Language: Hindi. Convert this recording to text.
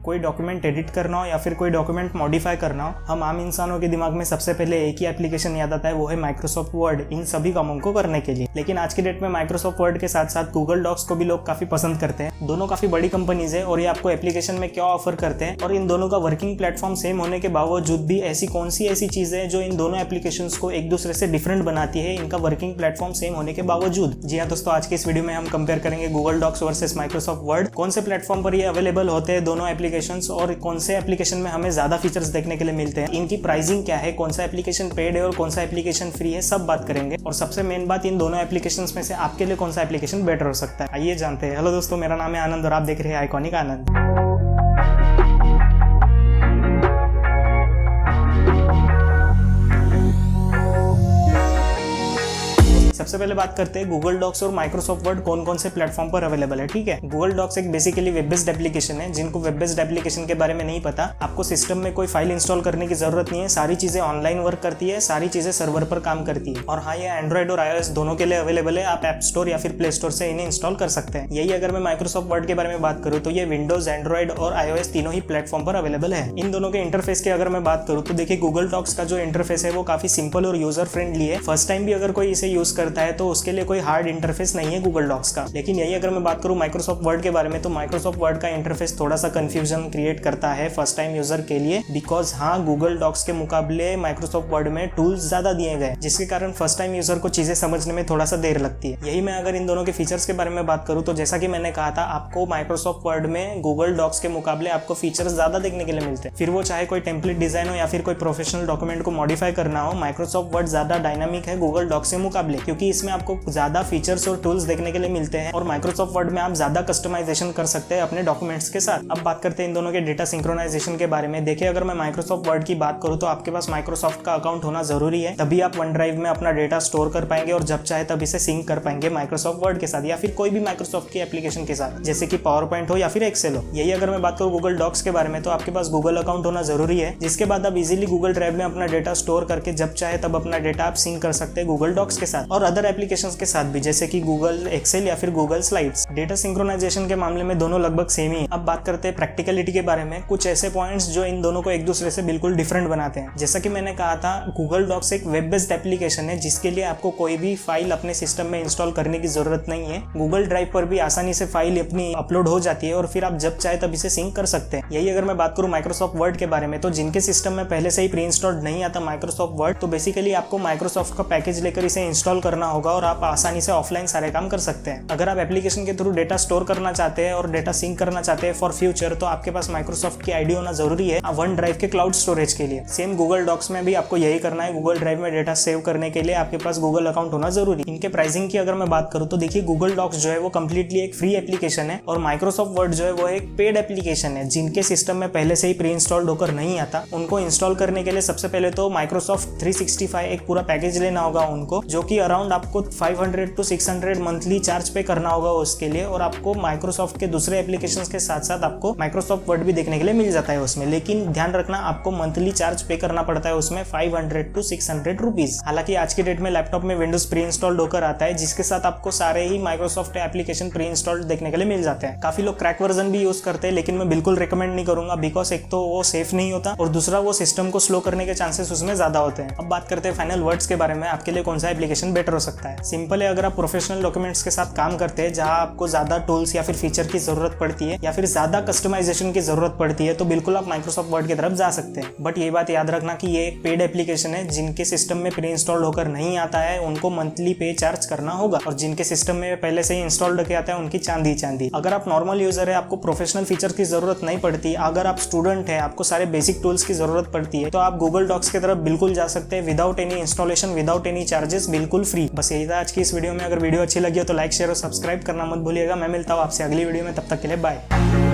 कोई डॉक्यूमेंट एडिट करना हो या फिर कोई डॉक्यूमेंट मॉडिफाई करना हो, हम आम इंसानों के दिमाग में सबसे पहले एक ही एप्लीकेशन याद आता है, वो है माइक्रोसॉफ्ट वर्ड, इन सभी कामों को करने के लिए। लेकिन आज के डेट में माइक्रोसॉफ्ट वर्ड के साथ साथ गूगल डॉक्स को भी लोग काफी पसंद करते हैं। दोनों काफी बड़ी कंपनीज है और ये आपको एप्लीकेशन में क्या ऑफर करते हैं और इन दोनों का वर्किंग प्लेटफॉर्म सेम होने के बावजूद भी ऐसी कौन सी ऐसी चीजें हैं जो इन दोनों एप्लीकेशंस को एक दूसरे से डिफरेंट बनाती है, इनका वर्किंग प्लेटफॉर्म सेम होने के बावजूद। जी हाँ दोस्तों, आज के इस वीडियो में हम कंपेयर करेंगे Google Docs versus Microsoft Word, कौन से प्लेटफॉर्म पर ये अवेलेबल होते हैं दोनों एप्लीकेशंस और कौन से एप्लीकेशन में हमें ज्यादा फीचर्स देखने के लिए मिलते हैं, इनकी प्राइसिंग क्या है, कौन सा एप्लीकेशन पेड है और कौन सा एप्लीकेशन फ्री है, सब बात करेंगे। और सबसे मेन बात, इन दोनों एप्लीकेशंस में से आपके लिए कौन सा एप्लीकेशन बेटर हो सकता है, आइए जानते हैं। हेलो दोस्तों, मेरा नाम है आनंद और आप देख रहे हैं आइकॉनिक आनंद। सबसे पहले बात करते हैं गूगल डॉक्स और माइक्रोसॉफ्ट वर्ड कौन कौन से प्लेटफॉर्म पर अवेलेबल है। ठीक है, गूगल डॉक्स एक बेसिकली वेब बेस्ड एप्लीकेशन है। जिनको वेब बेस्ड एप्लीकेशन के बारे में नहीं पता, आपको सिस्टम में कोई फाइल इंस्टॉल करने की जरूरत नहीं है, सारी चीजें ऑनलाइन वर्क करती है, सारी चीजें सर्वर पर काम करती है। और हाँ, ये एंड्रॉइड और iOS दोनों के लिए अवेलेबल है, आप ऐप स्टोर या फिर प्ले स्टोर से इन्हें इंस्टॉल कर सकते हैं। यही अगर मैं माइक्रोसॉफ्ट वर्ड के बारे में बात करूँ तो ये विंडोज, एंड्रॉइड और iOS तीनों ही प्लेटफॉर्म पर अवेलेबल है। इन दोनों के इंटरफेस की अगर मैं बात करूँ तो देखिए, गूगल डॉक्स का जो इंटरफेस है वो काफी सिंपल और यूजर फ्रेंडली है। फर्स्ट टाइम भी अगर कोई इसे यूज करता है तो उसके लिए कोई हार्ड इंटरफेस नहीं है गूगल डॉक्स का। लेकिन यही अगर मैं बात करूं माइक्रोसॉफ्ट वर्ड के बारे में तो माइक्रोसॉफ्ट वर्ड का इंटरफेस थोड़ा सा कंफ्यूजन क्रिएट करता है फर्स्ट टाइम यूजर के लिए, बिकॉज हाँ, गूगल डॉक्स के मुकाबले माइक्रोसॉफ्ट वर्ड में टूल्स ज्यादा दिए गए, जिसके कारण फर्स्ट टाइम यूजर को चीजें समझने में थोड़ा सा देर लगती है। यही मैं अगर इन दोनों के फीचर्स के बारे में बात करूं तो जैसा कि मैंने कहा था, आपको माइक्रोसॉफ्ट वर्ड में गूगल डॉक्स के मुकाबले आपको फीचर्स ज्यादा देखने के लिए मिलते हैं। फिर वो चाहे कोई टेम्पलेट डिजाइन हो या फिर कोई प्रोफेशनल डॉक्यूमेंट को मॉडिफाई करना हो, माइक्रोसॉफ्ट वर्ड ज्यादा डायनामिक है गूगल डॉक्स के मुकाबले, क्योंकि इसमें आपको ज्यादा फीचर्स और टूल्स देखने के लिए मिलते हैं और माइक्रोसॉफ्ट वर्ड में आप ज्यादा कस्टमाइजेशन कर सकते हैं अपने डॉक्यूमेंट्स के साथ। अब बात करते हैं इन दोनों के डेटा सिंक्रोनाइजेशन के बारे में। देखिए, अगर मैं माइक्रोसॉफ्ट वर्ड की बात करूं तो आपके पास माइक्रोसॉफ्ट का अकाउंट होना जरूरी है, तभी आप वन ड्राइव में अपना डेटा स्टोर कर पाएंगे और जब चाहे तब इसे सिंक कर पाएंगे माइक्रोसॉफ्ट वर्ड के साथ या फिर कोई भी माइक्रोसॉफ्ट की एप्लीकेशन के साथ, जैसे कि पावर पॉइंट हो या फिर एक्सेल हो। यही अगर मैं बात करूं गूगल डॉक्स के बारे में तो आपके पास गूगल अकाउंट होना जरूरी है, जिसके बाद आप इजीली गूगल ड्राइव में अपना डेटा स्टोर करके जब चाहे तब अपना डेटा आप सिंक कर सकते हैं गूगल डॉक्स के साथ और अदर एप्लीकेशंस के साथ भी, जैसे कि गूगल एक्सेल या फिर गूगल स्लाइड्स। डेटा सिंक्रोनाइजेशन के मामले में दोनों लगभग सेम ही है। अब बात करते हैं प्रैक्टिकलिटी के बारे में, कुछ ऐसे पॉइंट्स जो इन दोनों को एक दूसरे से बिल्कुल डिफरेंट बनाते हैं। जैसा कि मैंने कहा था, गूगल डॉक्स एक वेब बेस्ड एप्लीकेशन है जिसके लिए आपको कोई भी फाइल अपने सिस्टम में इंस्टॉल करने की जरूरत नहीं है। गूगल ड्राइव पर भी आसानी से फाइल अपनी अपलोड हो जाती है और फिर आप जब चाहे तब इसे सिंक कर सकते हैं। यही अगर मैं बात करूं माइक्रोसॉफ्ट वर्ड के बारे में तो जिनके सिस्टम में पहले से ही प्री इंस्टॉल्ड नहीं आता माइक्रोसॉफ्ट वर्ड, तो बेसिकली आपको माइक्रोसॉफ्ट का पैकेज लेकर इसे इंस्टॉल करना होगा और आप आसानी से ऑफलाइन सारे काम कर सकते हैं। अगर आप एप्लीकेशन के थ्रू डेटा स्टोर करना चाहते हैं और डेटा सिंक करना चाहते हैं फॉर फ्यूचर, तो आपके पास माइक्रोसॉफ्ट की आईडी होना जरूरी है वन ड्राइव के क्लाउड स्टोरेज के लिए। सेम गूगल डॉक्स में भी आपको यही करना है, गूगल ड्राइव में डेटा सेव करने के लिए आपके पास गूगल अकाउंट होना जरूरी। इनके प्राइसिंग की अगर मैं बात करूं तो देखिए, गूगल डॉक्स जो है वो कम्प्लीटली एक फ्री एप्लीकेशन है और माइक्रोसॉफ्ट वर्ड जो है वो एक पेड एप्लीकेशन है। जिनके सिस्टम में पहले से ही प्री इंस्टॉल्ड होकर नहीं आता, उनको इंस्टॉल करने के लिए सबसे पहले तो माइक्रोसॉफ्ट 365 एक पूरा पैकेज लेना होगा उनको, जो कि अराउंड आपको 500 to 600 मंथली चार्ज पे करना होगा उसके लिए। और आपको माइक्रोसॉफ्ट के दूसरे एप्लीकेशंस के साथ साथ आपको माइक्रोसॉफ्ट वर्ड भी देखने के लिए मिल जाता है उसमें, लेकिन ध्यान रखना आपको मंथली चार्ज पे करना पड़ता है उसमें 500 to 600 रुपीज। हालांकि आज के डेट में लैपटॉप में विंडोज प्री इंस्टॉल्ड होकर आता है, जिसके साथ आपको सारे ही माइक्रोसॉफ्ट एप्लीकेशन प्री इंस्टॉल्ड देखने के लिए मिल जाते हैं। काफी लोग क्रैक वर्जन भी यूज करते हैं, लेकिन मैं बिल्कुल रिकमेंड नहीं करूंगा, बिकॉज एक तो वो सेफ नहीं होता और दूसरा वो सिस्टम को स्लो करने के चांसेस उसमें ज्यादा होते हैं। अब बात करते हैं फाइनल वर्ड्स के बारे में, आपके लिए कौन सा एप्लीकेशन बेटर हो सकता है। सिंपल है, अगर आप प्रोफेशनल डॉक्यूमेंट्स के साथ काम करते हैं जहां आपको ज्यादा टूल्स या फिर फीचर की जरूरत पड़ती है या फिर ज्यादा कस्टमाइजेशन की जरूरत पड़ती है, तो बिल्कुल आप माइक्रोसॉफ्ट वर्ड की तरफ जा सकते हैं। बट ये बात याद रखना कि ये एक पेड एप्लीकेशन है, जिनके सिस्टम में प्री इंस्टॉल्ड होकर नहीं आता है उनको मंथली पे चार्ज करना होगा और जिनके सिस्टम में पहले से ही इंस्टॉल्ड होकर आता है उनकी चांदी। अगर आप नॉर्मल यूजर है, आपको प्रोफेशनल फीचर की जरूरत नहीं पड़ती, अगर आप स्टूडेंट है, आपको सारे बेसिक टूल्स की जरूरत पड़ती है, तो आप गूगल डॉक्स की तरफ बिल्कुल जा सकते हैं without any installation, without any charges, बिल्कुल फ्री। बस यही था आज की इस वीडियो में। अगर वीडियो अच्छी लगी हो तो लाइक, शेयर और सब्सक्राइब करना मत भूलिएगा। मैं मिलता हूँ आपसे अगली वीडियो में, तब तक के लिए बाय।